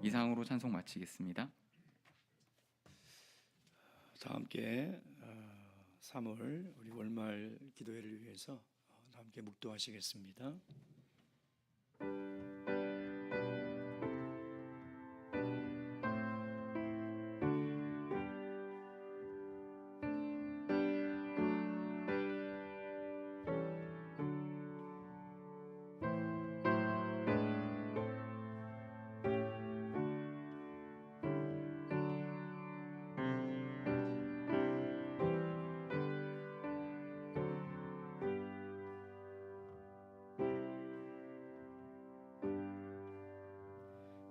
이상으로 찬송 마치겠습니다. 다 함께 3월 우리 월말 기도회를 위해서 다 함께 묵도하시겠습니다.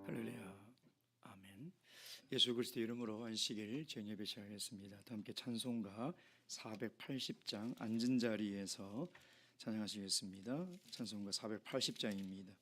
할렐루야. 아멘. 예수 그리스도 이름으로 안식일 저녁 예배 시작하겠습니다. 다 함께 찬송가 480장 앉은 자리에서 찬양하시겠습니다. 찬송가 480장입니다.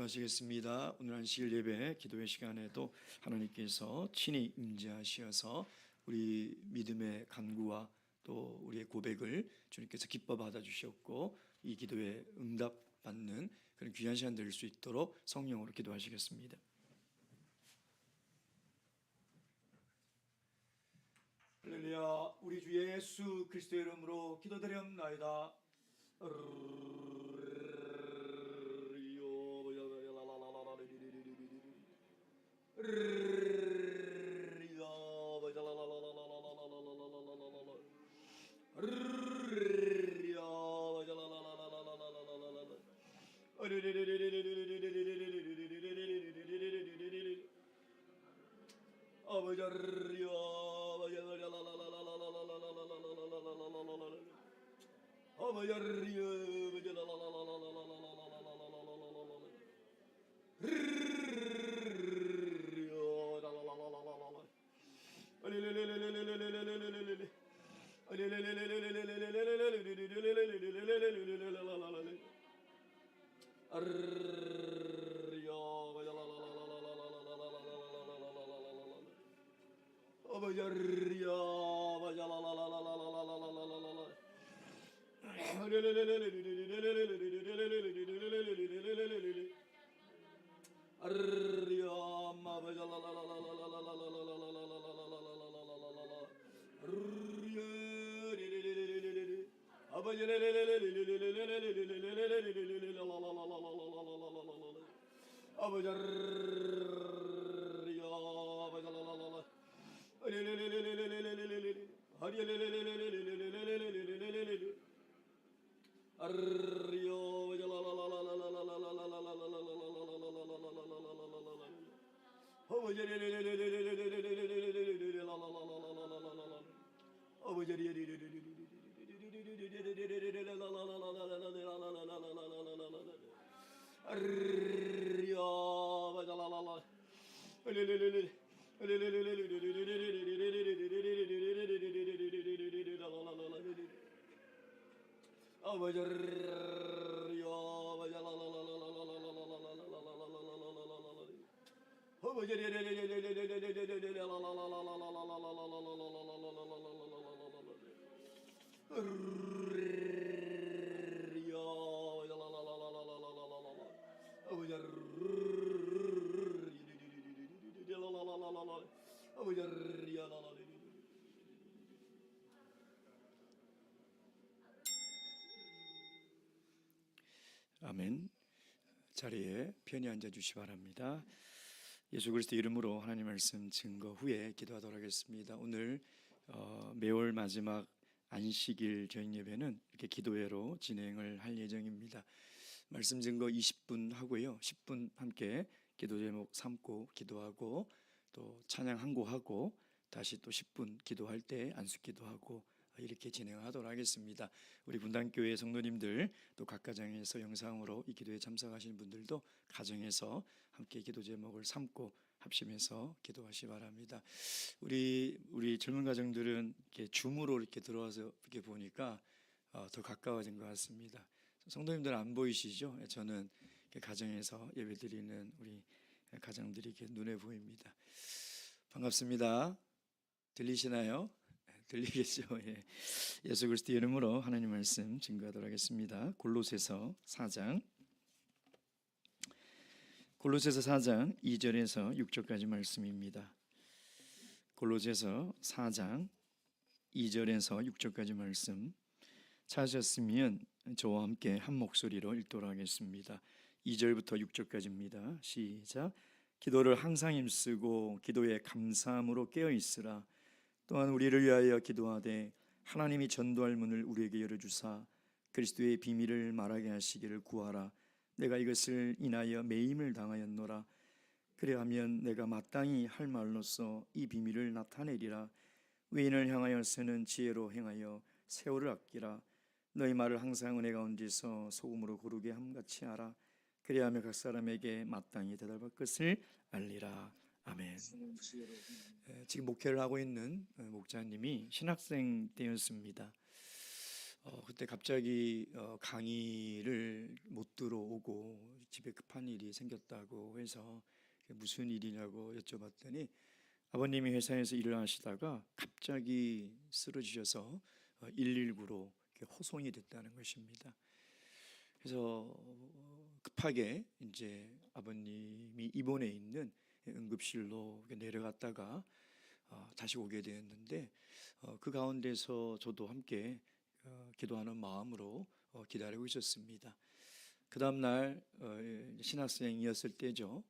기도하시겠습니다. 오늘 안식일 예배 기도의 시간에도 하나님께서 친히 임재하시어서 우리 믿음의 간구와 또 우리의 고백을 주님께서 기뻐 받아주셨고 이 기도에 응답받는 그런 귀한 시간 될 수 있도록 성령으로 기도하시겠습니다. 할렐루야. 우리 주 예수 그리스도의 이름으로 기도드렸나이다. 아멘. 자리에 편히 앉아 주시 바랍니다. 예수 그리스도 이름으로 하나님 말씀 증거 후에 기도하도록 하겠습니다. 오늘 매월 마지막 안식일 저녁 예배는 이렇게 기도회로 진행을 할 예정입니다. 말씀 증거 20분 하고요, 10분 함께 기도 제목 삼고 기도하고 또 찬양 한 곡하고 다시 또 10분 기도할 때 안수 기도하고 이렇게 진행하도록 하겠습니다. 우리 분당교회 성도님들 또 각 가정에서 영상으로 이 기도에 참석하시는 분들도 가정에서 함께 기도 제목을 삼고 합심해서 기도하시 바랍니다. 우리 젊은 가정들은 이렇게 줌으로 이렇게 들어와서 이렇게 보니까 더 가까워진 것 같습니다. 성도님들 안 보이시죠? 저는 가정에서 예배드리는 우리 가정들이 이렇게 눈에 보입니다. 반갑습니다. 들리시나요? 들리겠죠? 예. 예수 그리스도 이름으로 하나님 말씀 증거하도록 하겠습니다. 골로새서 4장 2절에서 6절까지 말씀입니다. 골로새서 4장 2절에서 6절까지 말씀 찾으셨으면 저와 함께 한 목소리로 읽도록 하겠습니다. 2절부터 6절까지입니다. 시작. 기도를 항상 힘쓰고 기도에 감사함으로 깨어 있으라. 또한 우리를 위하여 기도하되 하나님이 전도할 문을 우리에게 열어주사 그리스도의 비밀을 말하게 하시기를 구하라. 내가 이것을 인하여 매임을 당하였노라. 그래하면 내가 마땅히 할 말로써 이 비밀을 나타내리라. 의인을 향하여서는 지혜로 행하여 세월을 아끼라. 너희 말을 항상 은혜 가운데서 소금으로 고르게 함같이 하라. 그래야며 각 사람에게 마땅히 대답할 것을 알리라. 아멘. 지금 목회를 하고 있는 목자님이 신학생 때였습니다. 그때 갑자기 강의를 못 들어오고 집에 급한 일이 생겼다고 해서 무슨 일이냐고 여쭤봤더니 아버님이 회사에서 일을 하시다가 갑자기 쓰러지셔서 119로 호송이 됐다는 것입니다. 그래서 급하게 이제 아버님이 입원해 있는 응급실로 내려갔다가 다시 오게 되었는데 그 가운데서 저도 함께 기도하는 마음으로 기다리고 있었습니다. 그 다음 날 신학생이었을 때죠.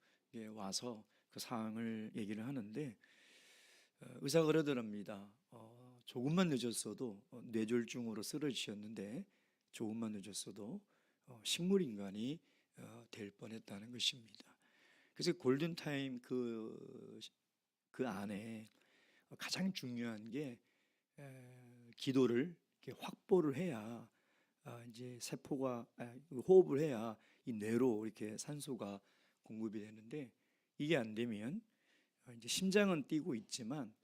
와서 그 상황을 얘기를 하는데 의사가 그러더랍니다. 조금만 늦었어도 뇌졸중으로 쓰러지셨는데 조금만 늦었어도 식물인간이 될 뻔했다는 것입니다. 그래서 골든타임 그 안에 가장 중요한 게 기도를 이렇게 확보를 해야 이제 세포가 호흡을 해야 이 뇌로 이렇게 산소가 공급이 되는데 이게 안 되면 이제 심장은 뛰고 있지만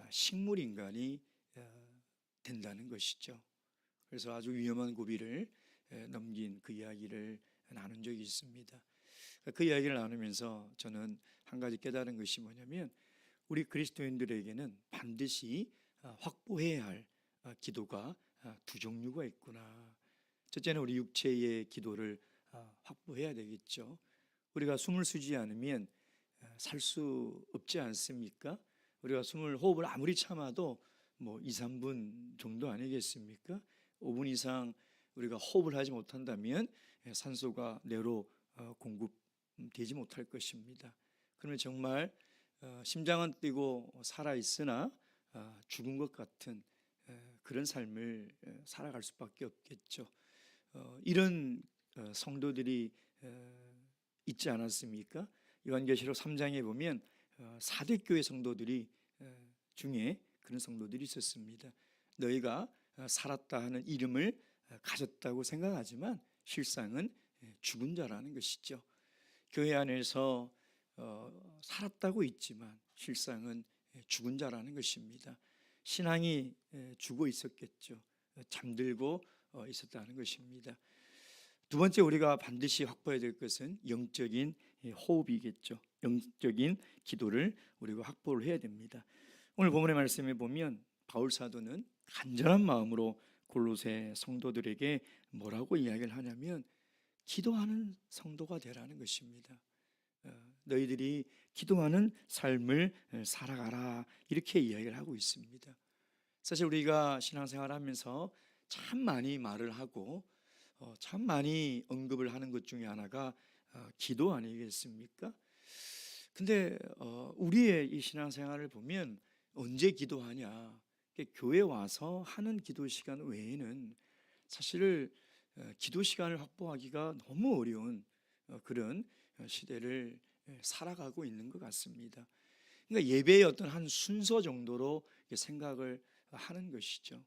식물 인간이 된다는 것이죠. 그래서 아주 위험한 고비를 넘긴 그 이야기를 나눈 적이 있습니다. 그 이야기를 나누면서 저는 한 가지 깨달은 것이 뭐냐면 우리 그리스도인들에게는 반드시 확보해야 할 기도가 두 종류가 있구나. 첫째는 우리 육체의 기도를 확보해야 되겠죠. 우리가 숨을 쉬지 않으면 살 수 없지 않습니까? 우리가 호흡을 아무리 참아도 뭐 2, 3분 정도 아니겠습니까? 5분 이상 우리가 호흡을 하지 못한다면 산소가 뇌로 공급되지 못할 것입니다. 그러면 정말 심장은 뛰고 살아 있으나 죽은 것 같은 그런 삶을 살아갈 수밖에 없겠죠. 이런 성도들이 있지 않았습니까? 요한계시록 3장에 보면 사대교회 성도들이 중에 그런 성도들이 있었습니다. 너희가 살았다 하는 이름을 가졌다고 생각하지만 실상은 죽은 자라는 것이죠. 교회 안에서 살았다고 있지만 실상은 죽은 자라는 것입니다. 신앙이 죽어 있었겠죠. 잠들고 있었다는 것입니다. 두 번째 우리가 반드시 확보해야 될 것은 영적인 호흡이겠죠. 영적인 기도를 우리가 확보를 해야 됩니다. 오늘 본문의 말씀에 보면 바울 사도는 간절한 마음으로 골로새 성도들에게 뭐라고 이야기를 하냐면 기도하는 성도가 되라는 것입니다. 너희들이 기도하는 삶을 살아가라 이렇게 이야기를 하고 있습니다. 사실 우리가 신앙생활을 하면서 참 많이 말을 하고 참 많이 언급을 하는 것 중에 하나가 기도 아니겠습니까? 근데 우리의 이 신앙생활을 보면 언제 기도하냐? 교회 와서 하는 기도 시간 외에는 사실 기도 시간을 확보하기가 너무 어려운 그런 시대를 살아가고 있는 것 같습니다. 그러니까 예배의 어떤 한 순서 정도로 생각을 하는 것이죠.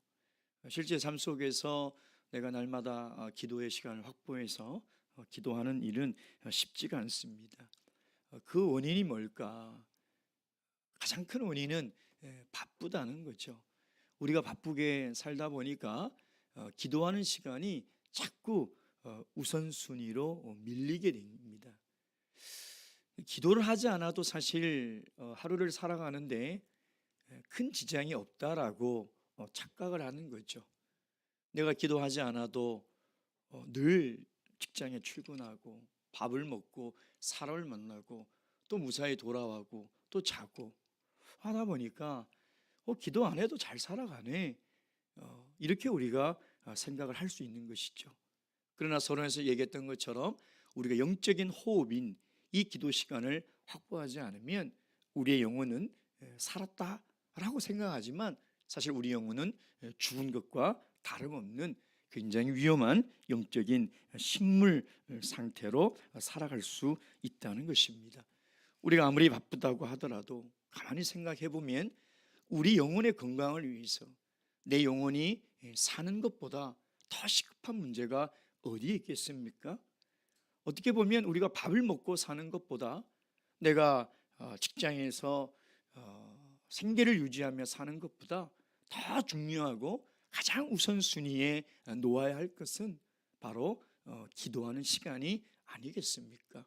실제 삶 속에서 내가 날마다 기도의 시간을 확보해서 기도하는 일은 쉽지가 않습니다. 그 원인이 뭘까? 가장 큰 원인은 바쁘다는 거죠. 우리가 바쁘게 살다 보니까 기도하는 시간이 자꾸 우선순위로 밀리게 됩니다. 기도를 하지 않아도 사실 하루를 살아가는데 큰 지장이 없다라고 착각을 하는 거죠. 내가 기도하지 않아도 늘 직장에 출근하고 밥을 먹고 사람을 만나고 또 무사히 돌아가고 또 자고 하다 보니까 기도 안 해도 잘 살아가네, 이렇게 우리가 생각을 할 수 있는 것이죠. 그러나 서론에서 얘기했던 것처럼 우리가 영적인 호흡인 이 기도 시간을 확보하지 않으면 우리의 영혼은 살았다라고 생각하지만 사실 우리 영혼은 죽은 것과 다름없는 굉장히 위험한 영적인 식물 상태로 살아갈 수 있다는 것입니다. 우리가 아무리 바쁘다고 하더라도 가만히 생각해 보면 우리 영혼의 건강을 위해서 내 영혼이 사는 것보다 더 시급한 문제가 어디에 있겠습니까? 어떻게 보면 우리가 밥을 먹고 사는 것보다 내가 직장에서 생계를 유지하며 사는 것보다 더 중요하고 가장 우선순위에 놓아야 할 것은 바로 기도하는 시간이 아니겠습니까?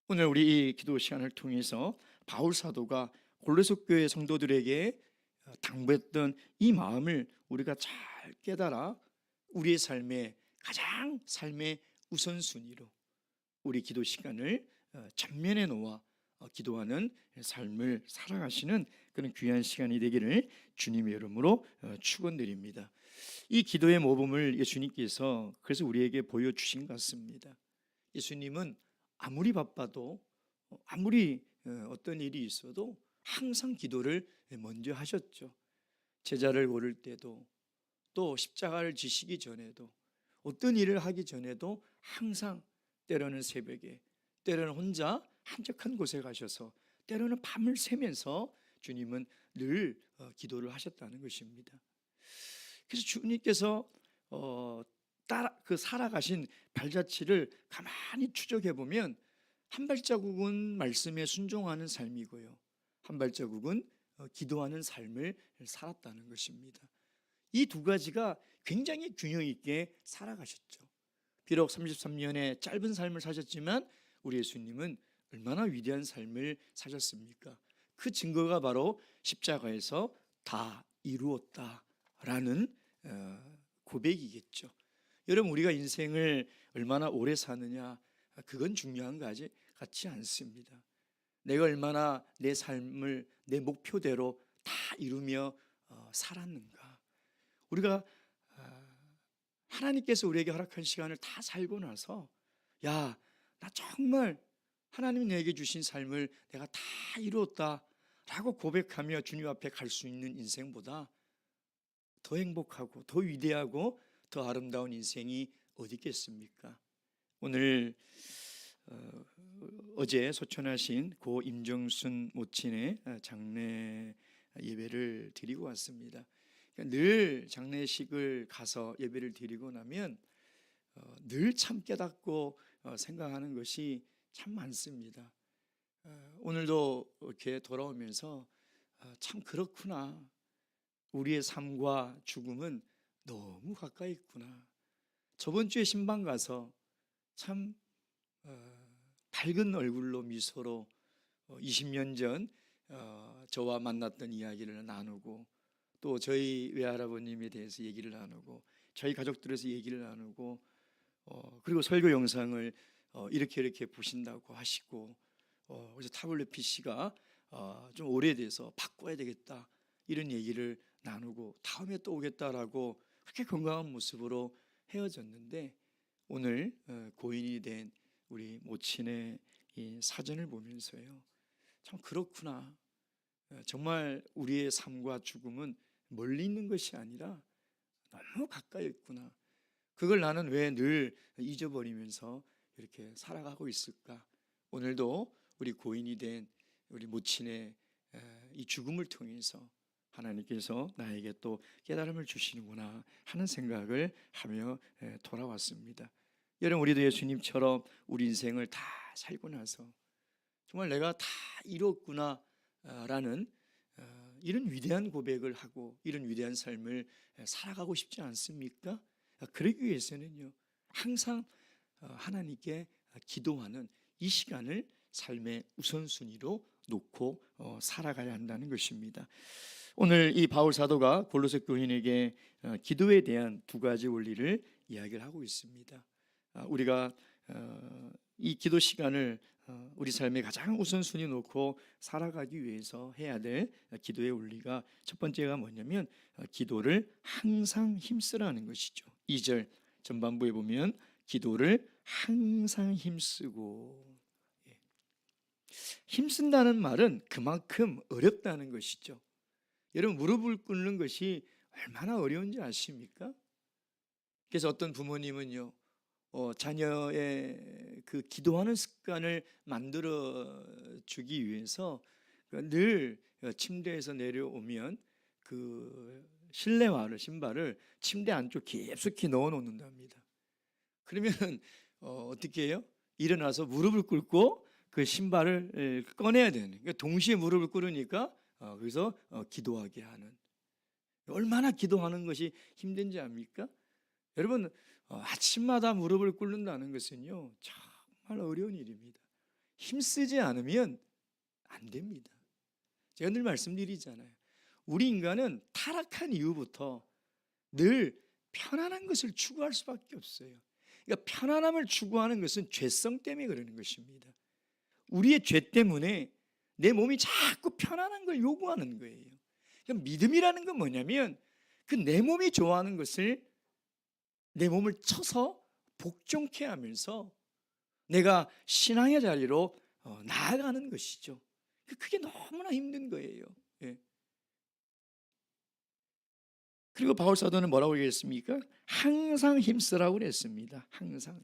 오늘 우리 이 기도 시간을 통해서 바울 사도가 골로새 교회 성도들에게 당부했던 이 마음을 우리가 잘 깨달아 우리의 가장 삶의 우선순위로 우리 기도 시간을 전면에 놓아 기도하는 삶을 살아가시는 그런 귀한 시간이 되기를 주님의 이름으로 축원드립니다. 이 기도의 모범을 예수님께서 그래서 우리에게 보여주신 것 같습니다. 예수님은 아무리 바빠도 아무리 어떤 일이 있어도 항상 기도를 먼저 하셨죠. 제자를 고를 때도 또 십자가를 지시기 전에도 어떤 일을 하기 전에도 항상 때로는 새벽에 때로는 혼자 한적한 곳에 가셔서 때로는 밤을 새면서 주님은 늘 기도를 하셨다는 것입니다. 그래서 주님께서 살아가신 발자취를 가만히 추적해 보면 한 발자국은 말씀에 순종하는 삶이고요, 한 발자국은 기도하는 삶을 살았다는 것입니다. 이 두 가지가 굉장히 균형 있게 살아가셨죠. 비록 33년의 짧은 삶을 사셨지만 우리 예수님은 얼마나 위대한 삶을 사셨습니까? 그 증거가 바로 십자가에서 다 이루었다라는 고백이겠죠. 여러분, 우리가 인생을 얼마나 오래 사느냐, 그건 중요한 거 같지 않습니다. 내가 얼마나 내 삶을 내 목표대로 다 이루며 살았는가. 우리가 하나님께서 우리에게 허락한 시간을 다 살고 나서, 야, 나 정말 하나님이 내게 주신 삶을 내가 다 이루었다라고 고백하며 주님 앞에 갈 수 있는 인생보다 더 행복하고 더 위대하고 더 아름다운 인생이 어디 있겠습니까? 오늘 어제 소천하신 고 임정순 모친의 장례 예배를 드리고 왔습니다. 그러니까 늘 장례식을 가서 예배를 드리고 나면 늘 참 깨닫고 생각하는 것이 참 많습니다. 오늘도 이렇게 돌아오면서 참 그렇구나, 우리의 삶과 죽음은 너무 가까이 있구나. 저번 주에 신방 가서 참 밝은 얼굴로 미소로 20년 전 저와 만났던 이야기를 나누고, 또 저희 외할아버님에 대해서 얘기를 나누고, 저희 가족들에서 얘기를 나누고, 그리고 설교 영상을 이렇게 보신다고 하시고, 그래서 타블렛 PC가 좀 오래돼서 바꿔야 되겠다, 이런 얘기를 나누고 다음에 또 오겠다라고 그렇게 건강한 모습으로 헤어졌는데, 오늘 고인이 된 우리 모친의 이 사진을 보면서요, 참 그렇구나, 정말 우리의 삶과 죽음은 멀리 있는 것이 아니라 너무 가까이 있구나. 그걸 나는 왜 늘 잊어버리면서 이렇게 살아가고 있을까? 오늘도 우리 고인이 된 우리 모친의 이 죽음을 통해서 하나님께서 나에게 또 깨달음을 주시는구나 하는 생각을 하며 돌아왔습니다. 여러분, 우리도 예수님처럼 우리 인생을 다 살고 나서 정말 내가 다 이뤘구나 라는 이런 위대한 고백을 하고 이런 위대한 삶을 살아가고 싶지 않습니까? 그러기 위해서는요, 항상 하나님께 기도하는 이 시간을 삶의 우선순위로 놓고 살아가야 한다는 것입니다. 오늘 이 바울 사도가 골로새 교인에게 기도에 대한 두 가지 원리를 이야기를 하고 있습니다. 우리가 이 기도 시간을 우리 삶의 가장 우선순위 놓고 살아가기 위해서 해야 될 기도의 원리가, 첫 번째가 뭐냐면 기도를 항상 힘쓰라는 것이죠. 2절 전반부에 보면 기도를 항상 힘쓰고, 힘쓴다는 말은 그만큼 어렵다는 것이죠. 여러분, 무릎을 꿇는 것이 얼마나 어려운지 아십니까? 그래서 어떤 부모님은요, 자녀의 그 기도하는 습관을 만들어 주기 위해서 늘 침대에서 내려오면 그 실내화를, 신발을 침대 안쪽 깊숙이 넣어 놓는답니다. 그러면 어떻게 해요? 일어나서 무릎을 꿇고 그 신발을 꺼내야 되는, 그러니까 동시에 무릎을 꿇으니까 그래서 기도하게 하는, 얼마나 기도하는 것이 힘든지 압니까? 여러분, 아침마다 무릎을 꿇는다는 것은요, 정말 어려운 일입니다. 힘쓰지 않으면 안 됩니다. 제가 늘 말씀드리잖아요. 우리 인간은 타락한 이후부터 늘 편안한 것을 추구할 수밖에 없어요. 그러니까 편안함을 추구하는 것은 죄성 때문에 그러는 것입니다. 우리의 죄 때문에 내 몸이 자꾸 편안한 걸 요구하는 거예요. 그러니까 믿음이라는 건 뭐냐면 그 내 몸이 좋아하는 것을, 내 몸을 쳐서 복종케 하면서 내가 신앙의 자리로 나아가는 것이죠. 그게 너무나 힘든 거예요. 그리고 바울 사도는 뭐라고 얘기했습니까? 항상 힘쓰라고 그랬습니다. 항상.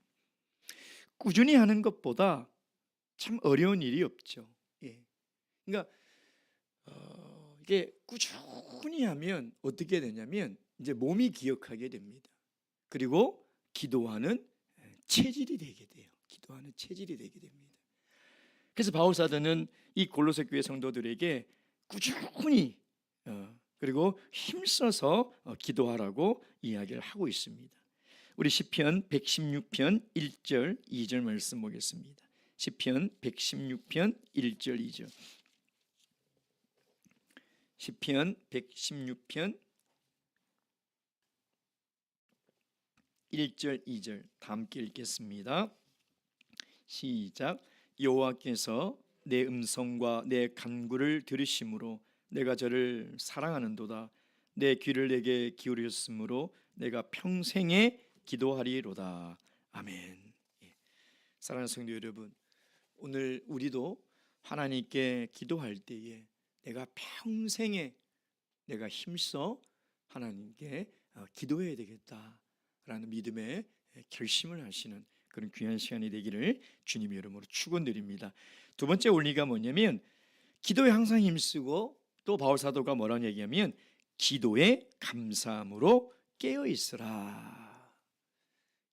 꾸준히 하는 것보다 참 어려운 일이 없죠. 그러니까 이게 꾸준히 하면 어떻게 되냐면 이제 몸이 기억하게 됩니다. 그리고 기도하는 체질이 되게 돼요. 기도하는 체질이 되게 됩니다. 그래서 바울 사도는 이 골로새 교회 성도들에게 꾸준히 그리고 힘써서 기도하라고 이야기를 하고 있습니다. 우리 시편 116편 1절 2절 말씀 보겠습니다. 시편 116편 1절 2절. 시편 116편 1절 2절 다 함께 읽겠습니다. 시작. 여호와께서 내 음성과 내 간구를 들으심으로 내가 저를 사랑하는도다. 내 귀를 내게 기울이셨으므로 내가 평생에 기도하리로다. 아멘. 사랑하는 성도 여러분, 오늘 우리도 하나님께 기도할 때에 내가 평생에 내가 힘써 하나님께 기도해야 되겠다라는 믿음의 결심을 하시는 그런 귀한 시간이 되기를 주님 이름으로 축원드립니다. 두 번째 원리가 뭐냐면 기도에 항상 힘쓰고 또 바울 사도가 뭐라고 얘기하면 기도에 감사함으로 깨어 있으라.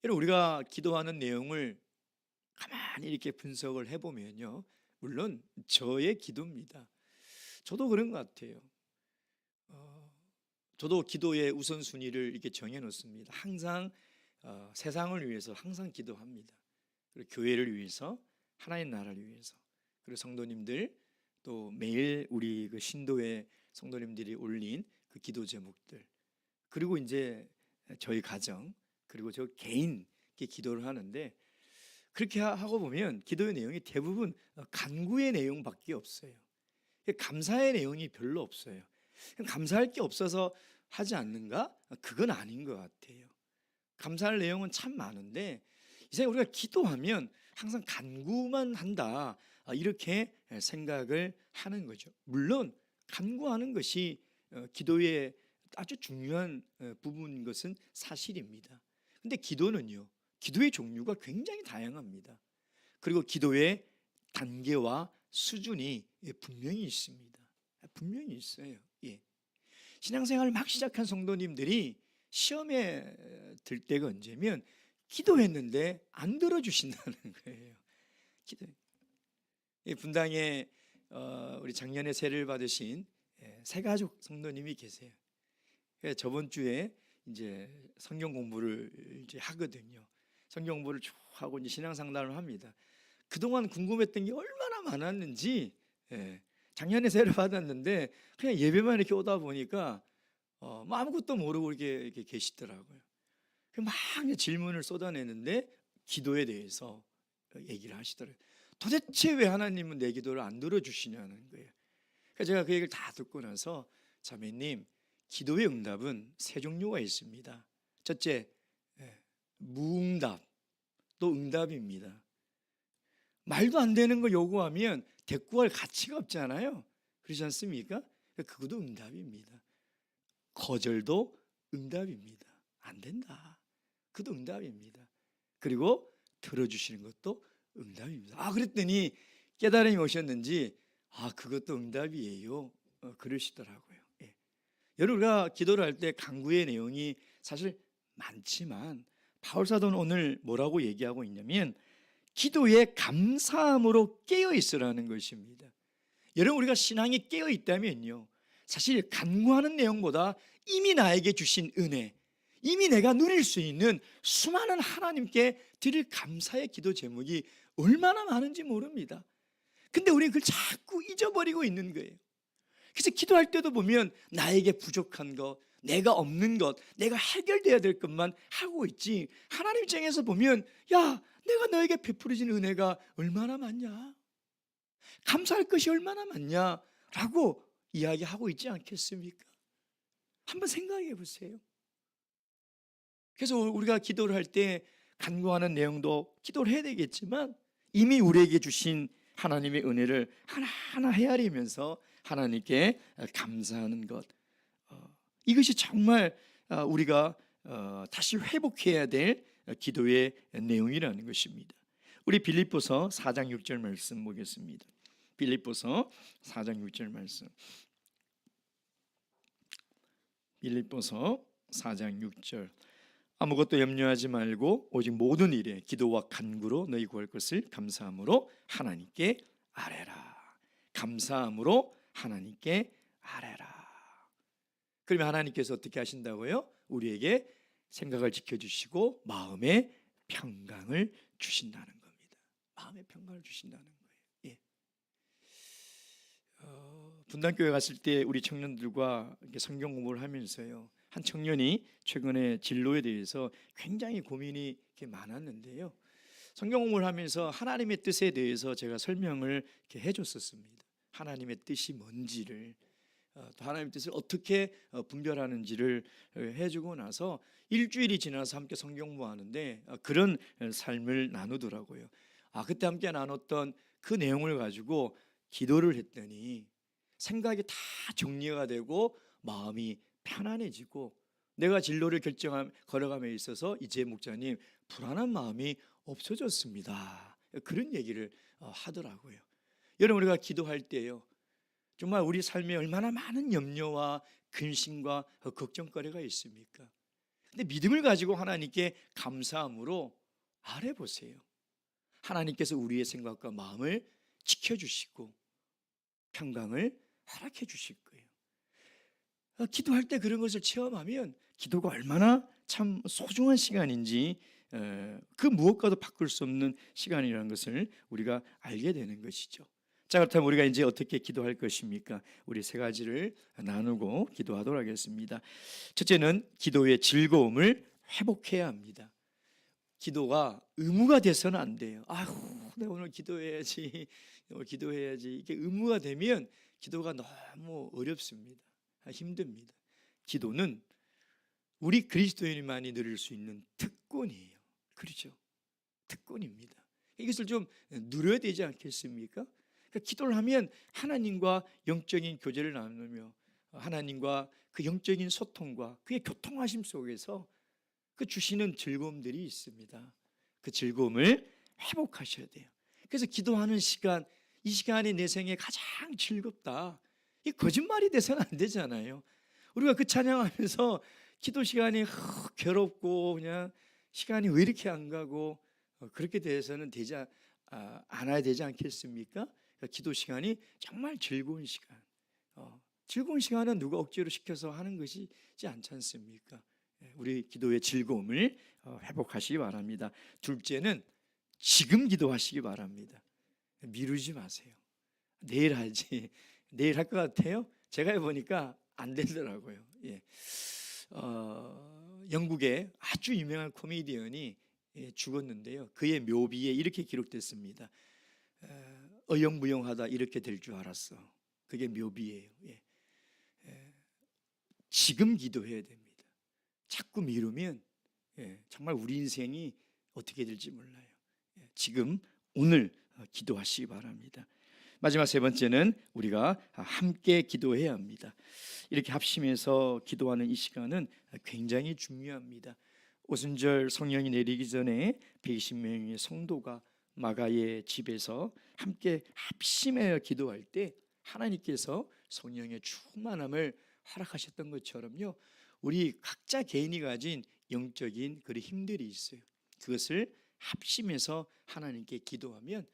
여러분 우리가 기도하는 내용을 가만히 이렇게 분석을 해보면요, 물론 저의 기도입니다. 저도 그런 것 같아요. 저도 기도의 우선순위를 이렇게 정해놓습니다. 항상 세상을 위해서 항상 기도합니다. 그리고 교회를 위해서, 하나님 나라를 위해서, 그리고 성도님들 또 매일 우리 그 신도의 성도님들이 올린 그 기도 제목들, 그리고 이제 저희 가정, 그리고 저 개인 기도를 하는데, 그렇게 하고 보면 기도의 내용이 대부분 간구의 내용밖에 없어요. 감사의 내용이 별로 없어요. 감사할 게 없어서 하지 않는가? 그건 아닌 것 같아요. 감사할 내용은 참 많은데 이제 우리가 기도하면 항상 간구만 한다, 이렇게 생각을 하는 거죠. 물론 간구하는 것이 기도의 아주 중요한 부분인 것은 사실입니다. 근데 기도는요, 기도의 종류가 굉장히 다양합니다. 그리고 기도의 단계와 수준이 분명히 있습니다. 분명히 있어요. 신앙생활을 막 시작한 성도님들이 시험에 들 때가 언제면 기도했는데 안 들어주신다는 거예요. 분당에 우리 작년에 세를 받으신 세가족 성도님이 계세요. 저번 주에 이제 성경 공부를 이제 하거든요. 성경 공부를 쭉 하고 이제 신앙 상담을 합니다. 그동안 궁금했던 게 얼마나 많았는지, 작년에 세를 받았는데 그냥 예배만 이렇게 오다 보니까 아무것도 모르고 이렇게 계시더라고요. 막 질문을 쏟아내는데 기도에 대해서 얘기를 하시더라고요. 도대체 왜 하나님은 내 기도를 안 들어주시냐는 거예요. 그래서 제가 그 얘기를 다 듣고 나서, 자매님, 기도의 응답은 세 종류가 있습니다. 첫째, 무응답, 또 응답입니다. 말도 안 되는 거 요구하면 대꾸할 가치가 없잖아요. 그렇지 않습니까? 그것도 응답입니다. 거절도 응답입니다. 안 된다, 그것도 응답입니다. 그리고 들어주시는 것도 응답입니다. 그랬더니 깨달음이 오셨는지 그것도 응답이에요, 그러시더라고요. 여러분가 기도를 할 때 간구의 내용이 사실 많지만 바울 사도는 오늘 뭐라고 얘기하고 있냐면 기도에 감사함으로 깨어 있으라는 것입니다. 여러분 우리가 신앙이 깨어 있다면요, 사실 간구하는 내용보다 이미 나에게 주신 은혜, 이미 내가 누릴 수 있는 수많은 하나님께 드릴 감사의 기도 제목이 얼마나 많은지 모릅니다. 근데 우리는 그걸 자꾸 잊어버리고 있는 거예요. 그래서 기도할 때도 보면 나에게 부족한 것, 내가 없는 것, 내가 해결돼야 될 것만 하고 있지, 하나님 입장에서 보면 내가 너에게 베풀어진 은혜가 얼마나 많냐, 감사할 것이 얼마나 많냐라고 이야기하고 있지 않겠습니까? 한번 생각해 보세요. 그래서 우리가 기도를 할 때 간구하는 내용도 기도를 해야 되겠지만 이미 우리에게 주신 하나님의 은혜를 하나하나 헤아리면서 하나님께 감사하는 것, 이것이 정말 우리가 다시 회복해야 될 기도의 내용이라는 것입니다. 우리 빌립보서 4장 6절 말씀 보겠습니다. 빌립보서 4장 6절 말씀. 빌립보서 4장 6절. 아무것도 염려하지 말고 오직 모든 일에 기도와 간구로 너희 구할 것을 감사함으로 하나님께 아뢰라. 감사함으로 하나님께 아뢰라. 그러면 하나님께서 어떻게 하신다고요? 우리에게 생각을 지켜주시고 마음의 평강을 주신다는 겁니다. 마음의 평강을 주신다는 거예요. 예. 분당교회 갔을 때 우리 청년들과 성경 공부를 하면서요, 한 청년이 최근에 진로에 대해서 굉장히 고민이 많았는데요, 성경 공부를 하면서 하나님의 뜻에 대해서 제가 설명을 해줬었습니다. 하나님의 뜻이 뭔지를, 또 하나님의 뜻을 어떻게 분별하는지를 해주고 나서 일주일이 지나서 함께 성경 공부하는데 그런 삶을 나누더라고요. 그때 함께 나눴던 그 내용을 가지고 기도를 했더니 생각이 다 정리가 되고 마음이 편안해지고, 내가 진로를 걸어감에 있어서 이제 목사님 불안한 마음이 없어졌습니다. 그런 얘기를 하더라고요. 여러분, 우리가 기도할 때요, 정말 우리 삶에 얼마나 많은 염려와 근심과 걱정거리가 있습니까? 근데 믿음을 가지고 하나님께 감사함으로 아뢰보세요. 하나님께서 우리의 생각과 마음을 지켜주시고 평강을 허락해 주실 거예요. 기도할 때 그런 것을 체험하면 기도가 얼마나 참 소중한 시간인지, 그 무엇과도 바꿀 수 없는 시간이라는 것을 우리가 알게 되는 것이죠. 자, 그렇다면 우리가 이제 어떻게 기도할 것입니까? 우리 세 가지를 나누고 기도하도록 하겠습니다. 첫째는 기도의 즐거움을 회복해야 합니다. 기도가 의무가 돼서는 안 돼요. 내가 오늘 기도해야지, 오늘 기도해야지. 이게 의무가 되면 기도가 너무 어렵습니다. 힘듭니다. 기도는 우리 그리스도인만이 누릴 수 있는 특권이에요. 그렇죠? 특권입니다. 이것을 좀 누려야 되지 않겠습니까? 그러니까 기도를 하면 하나님과 영적인 교제를 나누며 하나님과 그 영적인 소통과 그의 교통하심 속에서 그 주시는 즐거움들이 있습니다. 그 즐거움을 회복하셔야 돼요. 그래서 기도하는 시간, 이 시간이 내 생에 가장 즐겁다, 이 거짓말이 돼서는 안 되잖아요. 우리가 그 찬양하면서 기도 시간이 괴롭고 그냥 시간이 왜 이렇게 안 가고 그렇게 돼서는 않아야 되지 않겠습니까? 그러니까 기도 시간이 정말 즐거운 시간. 즐거운 시간은 누가 억지로 시켜서 하는 것이지 않지 않습니까? 우리 기도의 즐거움을 회복하시기 바랍니다. 둘째는 지금 기도하시기 바랍니다. 미루지 마세요. 내일 하지. 내일 할 것 같아요? 제가 해보니까 안 되더라고요. 예. 영국의 아주 유명한 코미디언이 죽었는데요, 그의 묘비에 이렇게 기록됐습니다. 어영부영하다 이렇게 될 줄 알았어. 그게 묘비예요. 예. 지금 기도해야 됩니다. 자꾸 미루면 정말 우리 인생이 어떻게 될지 몰라요. 지금 오늘 기도하시기 바랍니다. 마지막 세 번째는 우리가 함께 기도해야 합니다. 이렇게 합심해서 기도하는 이 시간은 굉장히 중요합니다. 오순절 성령이 내리기 전에 120명의 성도가 마가의 집에서 함께 합심하여 기도할 때 하나님께서 성령의 충만함을 허락하셨던 것처럼요, 우리 각자 개인이 가진 영적인 그런 힘들이 있어요. 그것을 합심해서 하나님께 기도하면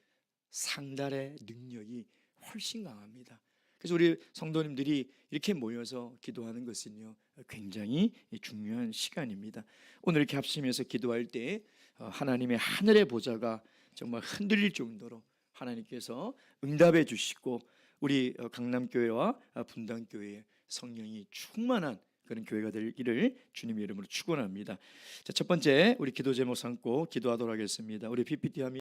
상달의 능력이 훨씬 강합니다. 그래서 우리 성도님들이 이렇게 모여서 기도하는 것은요, 굉장히 중요한 시간입니다. 오늘 이렇게 합심해서 기도할 때 하나님의 하늘의 보좌가 정말 흔들릴 정도로 하나님께서 응답해 주시고, 우리 강남교회와 분당교회에 성령이 충만한 그런 교회가 되기를 주님의 이름으로 축원합니다. 자, 첫 번째 우리 기도 제목 삼고 기도하도록 하겠습니다. 우리 PPT 화면